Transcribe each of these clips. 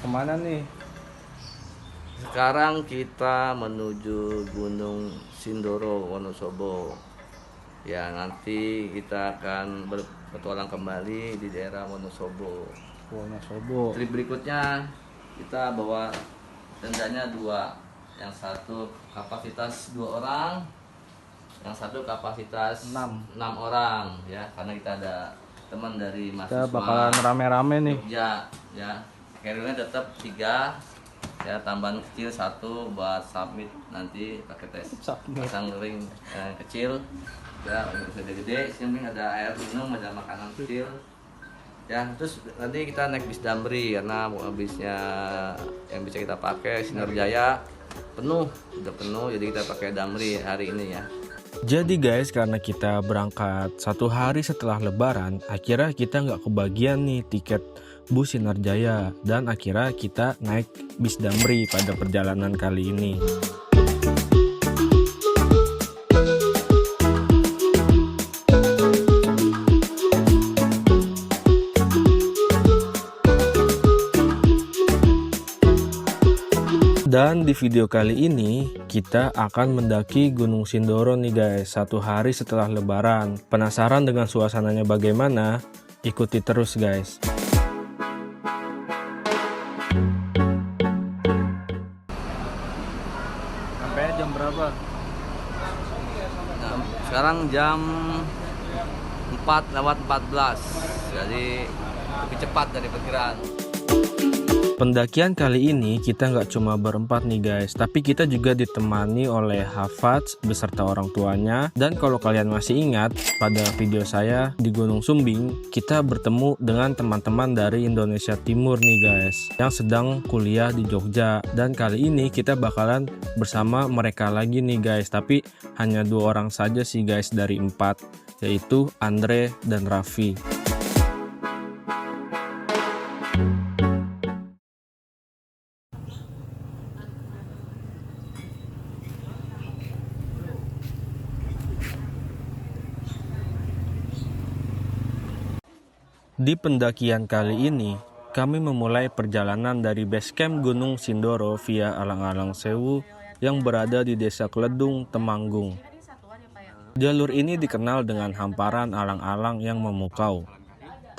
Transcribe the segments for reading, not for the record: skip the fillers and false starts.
kemana nih? Sekarang kita menuju Gunung Sindoro, Wonosobo. Ya, nanti kita akan berpetualang kembali di daerah Wonosobo. Wonosobo. Trip berikutnya kita bawa tendanya 2. Yang satu kapasitas 2 orang, yang satu kapasitas 6 orang ya, karena kita ada teman dari mahasiswa. Kita bakalan rame-rame nih. Ya. Carrier-nya tetap 3. Ya, tambahan kecil 1 buat submit nanti pakai tes. Pasang ring kecil. Ya, gede-gede, sini ada air minum, ada makanan kecil. Ya, terus nanti kita naik bis Damri karena bisnya yang bisa kita pakai Sinar Jaya udah penuh, jadi kita pakai Damri hari ini ya. Jadi guys, karena kita berangkat 1 hari setelah lebaran, akhirnya kita nggak kebagian nih tiket bus Sinar Jaya, dan akhirnya kita naik bis Damri pada perjalanan kali ini. Dan di video kali ini kita akan mendaki Gunung Sindoro nih guys, 1 hari setelah lebaran. Penasaran dengan suasananya bagaimana? Ikuti terus guys. Sampai jam berapa? Nah, sekarang jam 4:14, jadi lebih cepat dari perkiraan. Pendakian kali ini kita nggak cuma berempat nih guys, tapi kita juga ditemani oleh Hafadz beserta orang tuanya. Dan kalau kalian masih ingat, pada video saya di Gunung Sumbing, kita bertemu dengan teman-teman dari Indonesia Timur nih guys, yang sedang kuliah di Jogja. Dan kali ini kita bakalan bersama mereka lagi nih guys, tapi hanya 2 orang saja sih guys dari 4, yaitu Andre dan Raffi. Di pendakian kali ini, kami memulai perjalanan dari base camp Gunung Sindoro via Alang-Alang Sewu yang berada di Desa Kledung, Temanggung. Jalur ini dikenal dengan hamparan alang-alang yang memukau.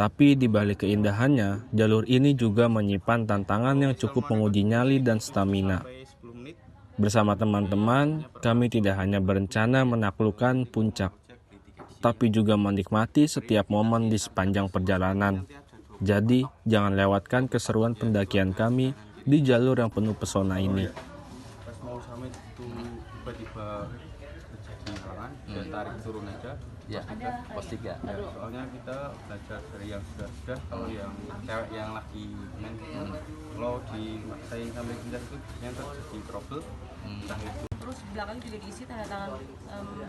Tapi di balik keindahannya, jalur ini juga menyimpan tantangan yang cukup menguji nyali dan stamina. Bersama teman-teman, kami tidak hanya berencana menaklukkan puncak, tapi juga menikmati setiap momen di sepanjang perjalanan. Jadi, jangan lewatkan keseruan pendakian kami di jalur yang penuh pesona ini. Pas mau sampai itu tiba-tiba terjadi halangan, dan tarik turun aja. Ya, pos 3. Ya, soalnya kita belajar dari yang sudah kalau yang cewek yang lagi main kalau dimaksain sampai pindah itu yang terjadi trouble. Entah itu. Terus belakang juga diisi tanda tangan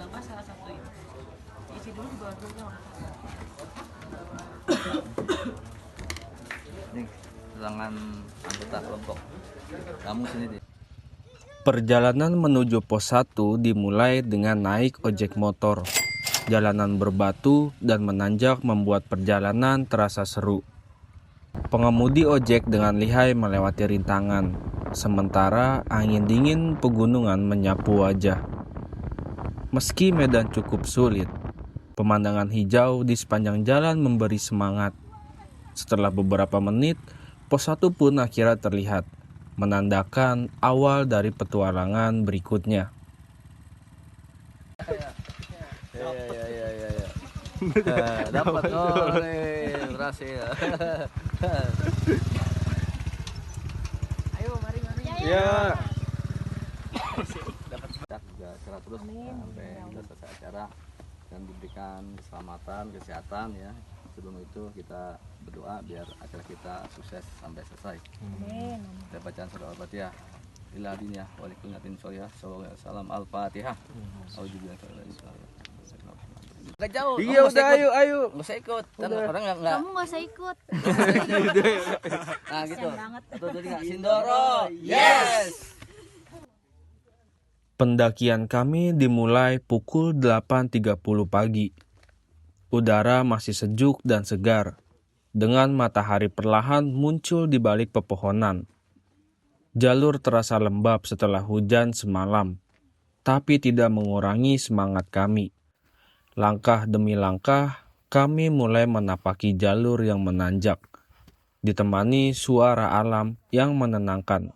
bapak salah satu itu. Isi dulu di bawah dulu. Ini keterangan anggota kelompok. Kamu sendiri. Perjalanan menuju pos 1 dimulai dengan naik ojek motor. Jalanan berbatu dan menanjak membuat perjalanan terasa seru. Pengemudi ojek dengan lihai melewati rintangan, sementara angin dingin pegunungan menyapu wajah. Meski medan cukup sulit, pemandangan hijau di sepanjang jalan memberi semangat. Setelah beberapa menit, pos 1 pun akhirnya terlihat, menandakan awal dari petualangan berikutnya. Dapat berhasil. Ayo mari. Ya. Dapat juga secara terus sampai kita selesai acara dan diberikan keselamatan, kesehatan ya. Sebelum itu kita berdoa biar acara kita sukses sampai selesai. Amin. Kita bacaan surah Al-Fatihah. Ilahdinya walikullatin shoyah. Salam Al-Fatihah. Gak jauh. Iya udah ayo. Nggak usah ikut. Kan orang nggak. Kamu gak usah ikut. Nah gitu. banget. Atau jadi nggak Sindoro. Yes. Pendakian kami dimulai pukul 8.30 pagi. Udara masih sejuk dan segar. dengan matahari perlahan muncul di balik pepohonan. Jalur terasa lembab setelah hujan semalam, tapi tidak mengurangi semangat kami. Langkah demi langkah, kami mulai menapaki jalur yang menanjak, ditemani suara alam yang menenangkan.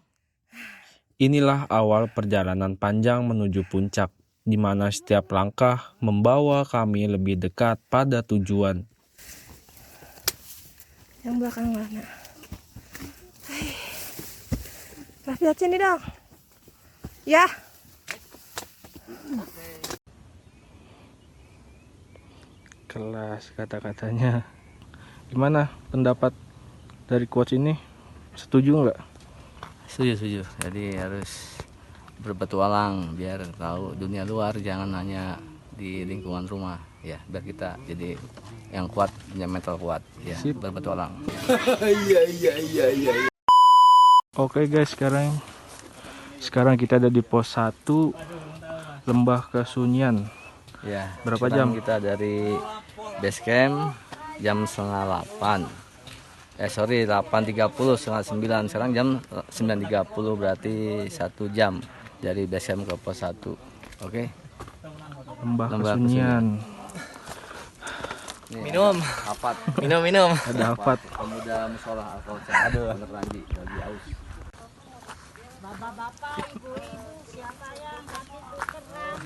Inilah awal perjalanan panjang menuju puncak, di mana setiap langkah membawa kami lebih dekat pada tujuan. Yang belakang mana? Raffi, lihat sini dong. Ya. Kelas kata-katanya. Gimana pendapat dari coach ini? Setuju nggak? Setuju. Jadi harus berpetualang biar tahu dunia luar, jangan hanya di lingkungan rumah ya, biar kita jadi yang kuat, punya mental kuat ya. Sip. Berpetualang. Oke guys, sekarang kita ada di pos 1 Lembah Kesunyian. Ya. Berapa sekarang jam? kita dari base camp jam 7:30. 8.30, setengah 9. Sekarang jam 9.30, berarti 1 jam dari base camp ke pos 1. Oke. Lembah Lembah Kesunyian. Minum. Apat. Minum. Ada apa? Pemuda musola Al-Kautsar. Aduh, Randy lagi aus. Bapak-bapak, ibu-ibu, siapa yang sakit keras?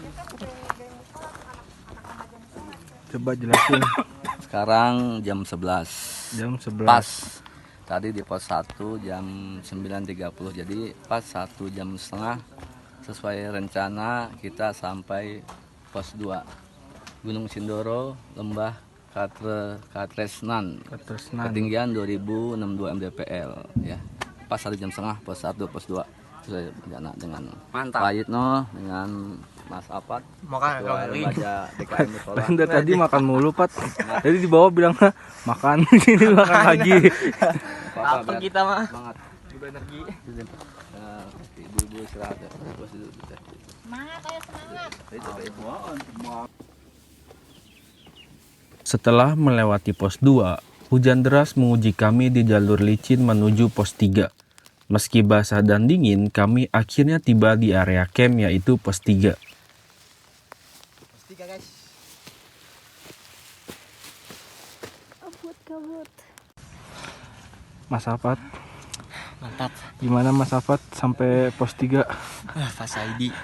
Coba jelasin. Sekarang jam 11. Jam 11. Pas. Tadi di pos 1 jam 9.30. Jadi pas 1 jam setengah sesuai rencana kita sampai pos 2. Gunung Sindoro, Lembah Katresnan. Ketinggian 2062 mdpl ya. Pas 1 jam setengah pos 1 pos 2 sesuai rencana dengan Pak Yitno, dengan Mas Apat, Ketua Lembaga DKM Musola. Anda tadi makan mulu, Pat. Jadi di bawah bilang makan, sini makan lagi. Apa kita mah? Semangat. Energi. Ibu-ibu istirahat ya. Semangat, ayo semangat. Setelah melewati pos 2, hujan deras menguji kami di jalur licin menuju pos 3. Meski basah dan dingin, kami akhirnya tiba di area camp yaitu pos 3. Pos 3 guys. Kabut. Mas Afat, Mantap. gimana Mas Afat sampai pos 3? Pas ID.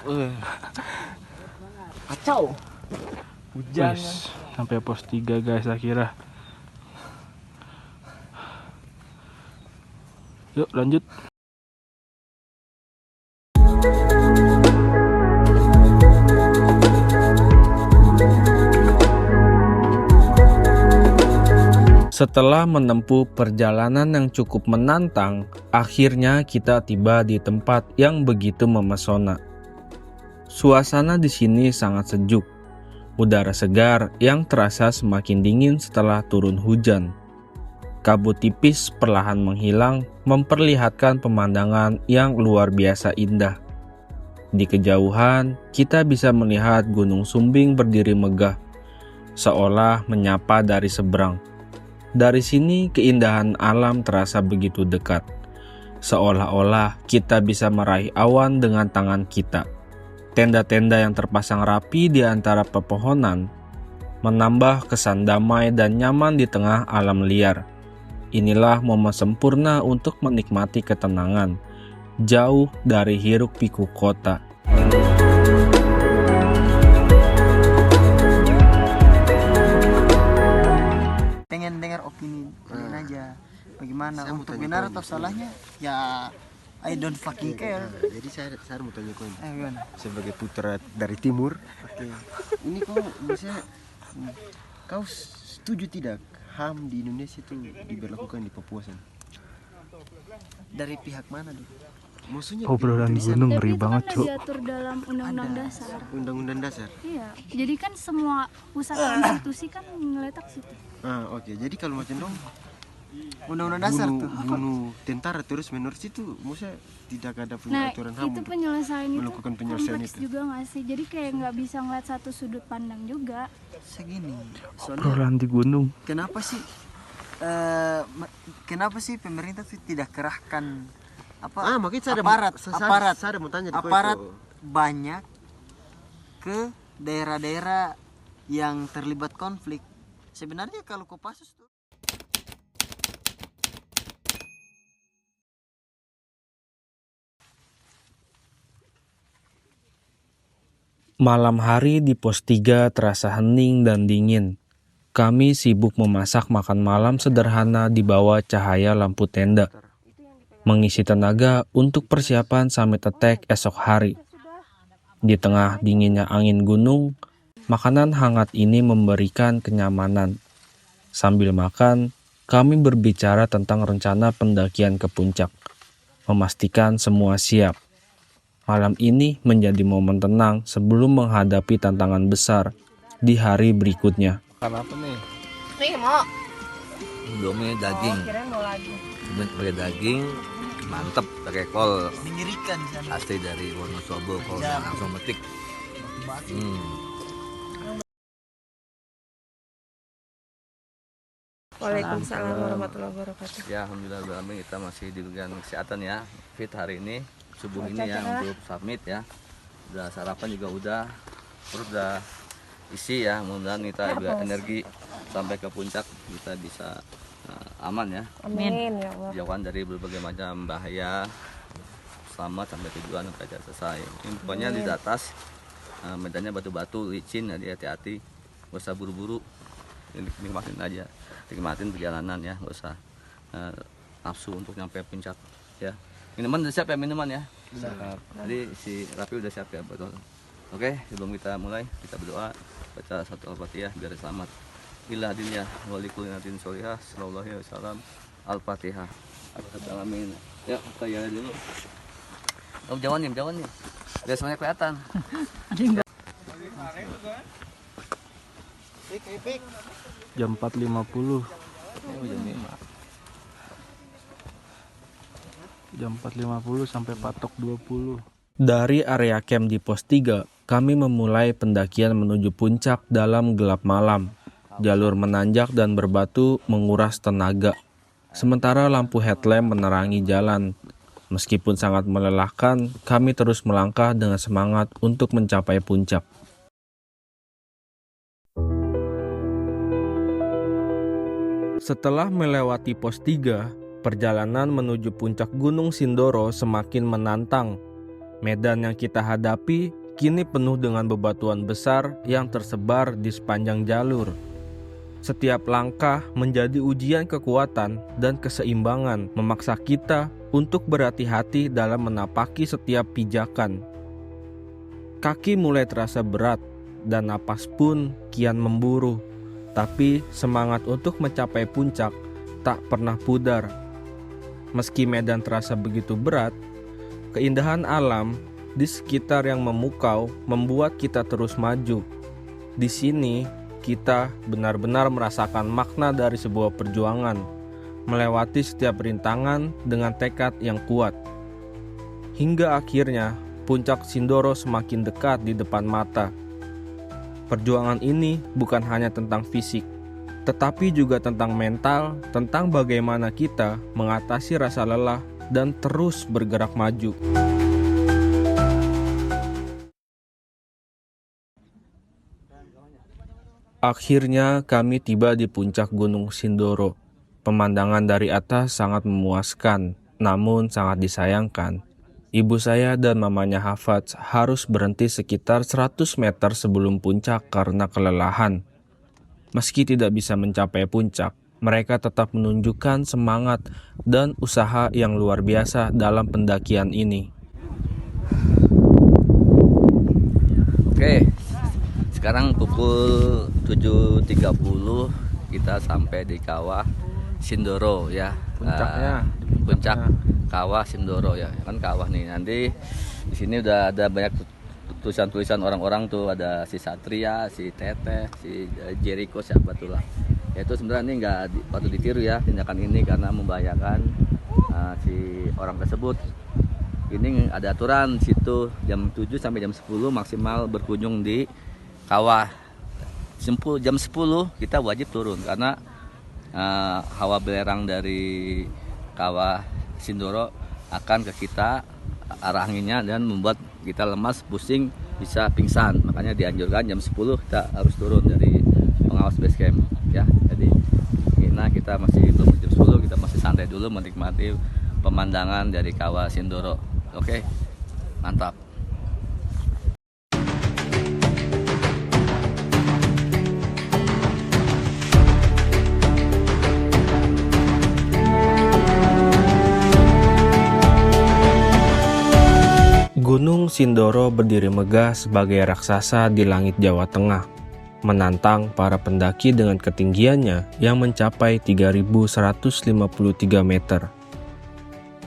Kacau. Hujan. Wes, sampai pos 3 guys akhirnya. Yuk lanjut. Setelah menempuh perjalanan yang cukup menantang, akhirnya kita tiba di tempat yang begitu memesona. Suasana di sini sangat sejuk. Udara segar yang terasa semakin dingin setelah turun hujan. Kabut tipis perlahan menghilang, memperlihatkan pemandangan yang luar biasa indah. Di kejauhan, kita bisa melihat Gunung Sumbing berdiri megah, seolah menyapa dari seberang. Dari sini, keindahan alam terasa begitu dekat, seolah-olah kita bisa meraih awan dengan tangan kita. Tenda-tenda yang terpasang rapi di antara pepohonan menambah kesan damai dan nyaman di tengah alam liar. Inilah momen sempurna untuk menikmati ketenangan, jauh dari hiruk pikuk kota. Pengen dengar opini kalian aja. Bagaimana untuk benar atau salahnya? Ya I don't fucking care. Jadi saya mau tanya kau Gimana? sebagai putra dari timur. Oke. Ini kau misalnya kau setuju tidak HAM di Indonesia itu diberlakukan di Papua sana? Dari pihak mana dulu? Maksudnya Obrolan tulisan gunung Tapi ngeri itu kan banget, udah Cuk. diatur dalam undang-undang Ada. dasar. Undang-undang dasar. Iya, jadi kan semua pusat konstitusi kan ngeletak situ. Oke. Jadi kalau macam dong Undang-undang dasar tuh. bunuh tentara terus menerus itu maksudnya tidak ada punya Nah, aturan HAM itu untuk penyelesaian itu melakukan penyelesaian kompleks itu. juga nggak sih? Jadi kayak nggak bisa ngeliat satu sudut pandang juga. Segini. Soalnya Obrolan di gunung. kenapa sih kenapa sih pemerintah tuh tidak kerahkan makanya saya aparat mau tanya di aparat itu. banyak ke daerah-daerah yang terlibat konflik. Sebenarnya kalau Kopassus tuh Malam hari di pos 3 terasa hening dan dingin. Kami sibuk memasak makan malam sederhana di bawah cahaya lampu tenda, mengisi tenaga untuk persiapan summit attack esok hari. Di tengah dinginnya angin gunung, makanan hangat ini memberikan kenyamanan. Sambil makan, kami berbicara tentang rencana pendakian ke puncak, memastikan semua siap. Malam ini menjadi momen tenang sebelum menghadapi tantangan besar di hari berikutnya. Apa nih? Nih mau. Indomie daging. Kirain mau lagi. Indomie pakai daging, mantep pakai kol mengerikan di sana. asli dari Wonosobo, kolnya langsung metik. Waalaikumsalam warahmatullahi wabarakatuh. Ya, alhamdulillah kita masih diberikan kesehatan ya, fit hari ini, subuh ini ya untuk summit ya. Udah sarapan juga udah, perut udah isi ya, mudah-mudahan kita juga energi sampai ke puncak kita bisa aman ya. Amin ya Allah. Jauhan dari berbagai macam bahaya, selamat sampai tujuan sampai selesai. Ini pokoknya di atas medannya batu-batu, licin, jadi hati-hati, gak usah buru-buru, nikmatin aja, nikmatin perjalanan ya, gak usah nafsu untuk nyampe puncak ya. Minuman udah siap ya, minuman ya? Siap. Jadi si Rafi udah siap ya, betul. Oke, sebelum kita mulai, kita berdoa, baca satu Al-Fatihah biar selamat. Ila dunya walikul natin solihah, sallallahu alaihi wasallam, Al-Fatihah. Alamin. Ya, kita jalan dulu. Oh, jauhan nih. Biar semuanya kelihatan. Jam 4.50. Jam 4.50 sampai patok 20. Dari area camp di pos 3, kami memulai pendakian menuju puncak dalam gelap malam. Jalur menanjak dan berbatu menguras tenaga. Sementara lampu headlamp menerangi jalan. Meskipun sangat melelahkan, kami terus melangkah dengan semangat untuk mencapai puncak. Setelah melewati pos 3, perjalanan menuju puncak Gunung Sindoro semakin menantang. Medan yang kita hadapi kini penuh dengan bebatuan besar yang tersebar di sepanjang jalur. Setiap langkah menjadi ujian kekuatan dan keseimbangan, memaksa kita untuk berhati-hati dalam menapaki setiap pijakan. Kaki mulai terasa berat dan napas pun kian memburu. Tapi semangat untuk mencapai puncak tak pernah pudar. Meski medan terasa begitu berat, keindahan alam di sekitar yang memukau membuat kita terus maju. Di sini kita benar-benar merasakan makna dari sebuah perjuangan, melewati setiap rintangan dengan tekad yang kuat. Hingga akhirnya puncak Sindoro semakin dekat di depan mata. Perjuangan ini bukan hanya tentang fisik, tetapi juga tentang mental, tentang bagaimana kita mengatasi rasa lelah dan terus bergerak maju. Akhirnya kami tiba di puncak Gunung Sindoro. Pemandangan dari atas sangat memuaskan, namun sangat disayangkan. Ibu saya dan mamanya Hafadz harus berhenti sekitar 100 meter sebelum puncak karena kelelahan. Meski tidak bisa mencapai puncak, mereka tetap menunjukkan semangat dan usaha yang luar biasa dalam pendakian ini. Oke, sekarang pukul 7.30 kita sampai di Kawah Sindoro ya. Puncak Kawah Sindoro ya. Kan kawah nih. Nanti di sini udah ada banyak tulisan-tulisan orang-orang tuh, ada si Satria, si Teteh, si Jericho, siapa tuh lah. Ya itu sebenarnya ini nggak patut ditiru ya tindakan ini karena membahayakan si orang tersebut. Ini ada aturan situ jam 7 sampai jam 10 maksimal berkunjung di kawah. Jam 10 kita wajib turun karena hawa belerang dari kawah Sindoro akan ke kita, arah anginnya, dan membuat kita lemas, pusing, bisa pingsan. Makanya dianjurkan jam 10 kita harus turun dari pengawas base camp ya. Jadi kita masih belum jam 10, kita masih santai dulu menikmati pemandangan dari kawah Sindoro. Oke, mantap. Gunung Sindoro berdiri megah sebagai raksasa di langit Jawa Tengah, menantang para pendaki dengan ketinggiannya yang mencapai 3.153 meter.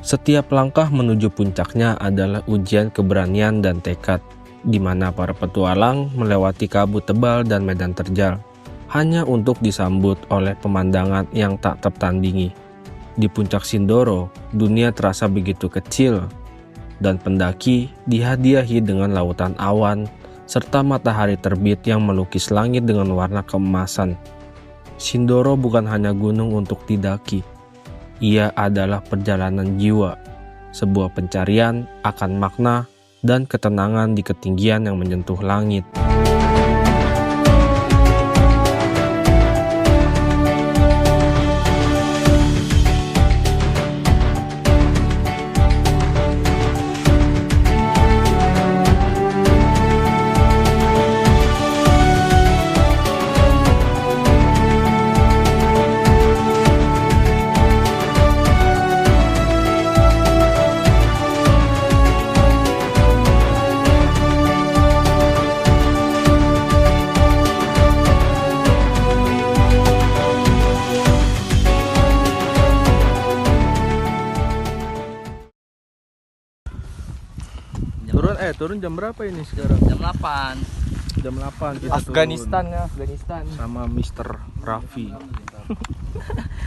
Setiap langkah menuju puncaknya adalah ujian keberanian dan tekad, di mana para petualang melewati kabut tebal dan medan terjal, hanya untuk disambut oleh pemandangan yang tak tertandingi. Di puncak Sindoro, dunia terasa begitu kecil, dan pendaki dihadiahi dengan lautan awan serta matahari terbit yang melukis langit dengan warna keemasan. Sindoro bukan hanya gunung untuk didaki, ia adalah perjalanan jiwa, sebuah pencarian akan makna dan ketenangan di ketinggian yang menyentuh langit. Turun jam berapa ini sekarang? Jam 8. Jam 8 kita Afghanistan turun. ya, Afghanistan. Sama Mr. Raffi.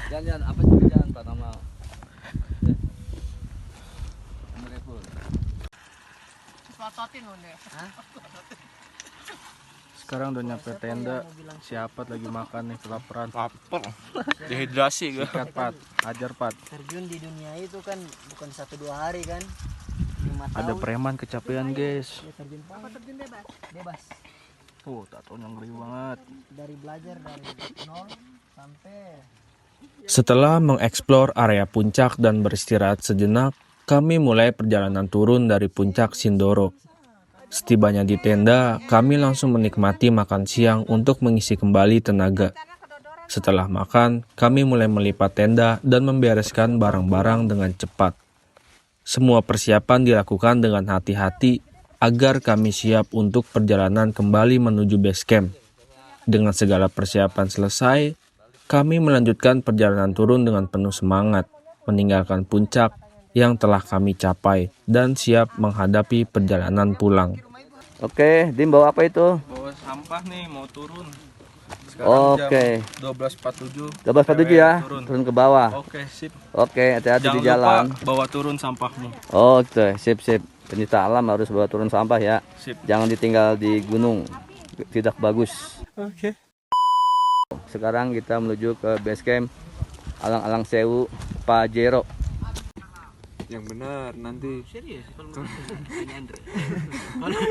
Jangan apa sih jangan Pak nama? Sekarang udah nyampe tenda. Siapa lagi makan nih, kelaparan. Lapar. Dehidrasi gue. Sikat Pat, ajar Pat. Terjun di dunia itu kan bukan 1-2 hari kan. 5 Ada tahun. preman kecapean guys. Ya, terjun bebas. Bebas. Tuh, tatonya ngeri banget. Dari belajar dari nol sampai Setelah mengeksplor area puncak dan beristirahat sejenak, kami mulai perjalanan turun dari puncak Sindoro. Setibanya di tenda, kami langsung menikmati makan siang untuk mengisi kembali tenaga. Setelah makan, kami mulai melipat tenda dan membereskan barang-barang dengan cepat. Semua persiapan dilakukan dengan hati-hati agar kami siap untuk perjalanan kembali menuju base camp. Dengan segala persiapan selesai, kami melanjutkan perjalanan turun dengan penuh semangat, meninggalkan puncak yang telah kami capai dan siap menghadapi perjalanan pulang. Oke, Dim bawa apa itu? Bawa sampah nih, mau turun. Oke. Jam 12.47. 12.47 ya, turun ke bawah. Oke, sip. Oke, hati-hati di Jangan jalan. lupa bawa turun sampahmu. Oke, sip. Pencinta alam harus bawa turun sampah ya. Sip. Jangan ditinggal di gunung, tidak bagus. Oke. Sekarang kita menuju ke base camp Alang-Alang Sewu Pajero. Yang benar nanti. serius kalau ini Andre.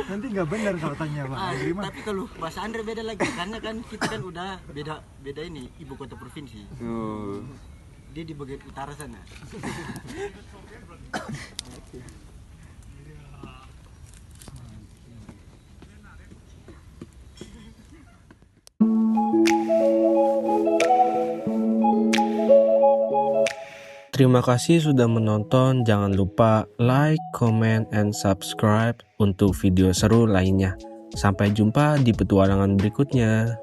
Nanti nggak benar kalau tanya Pak Andri mah. Tapi kalau bahasa Andre beda lagi karena kan kita kan udah beda ini ibu kota provinsi. Oh. Dia di bagian utara sana. Terima kasih sudah menonton. Jangan lupa like, comment, and subscribe untuk video seru lainnya. Sampai jumpa di petualangan berikutnya.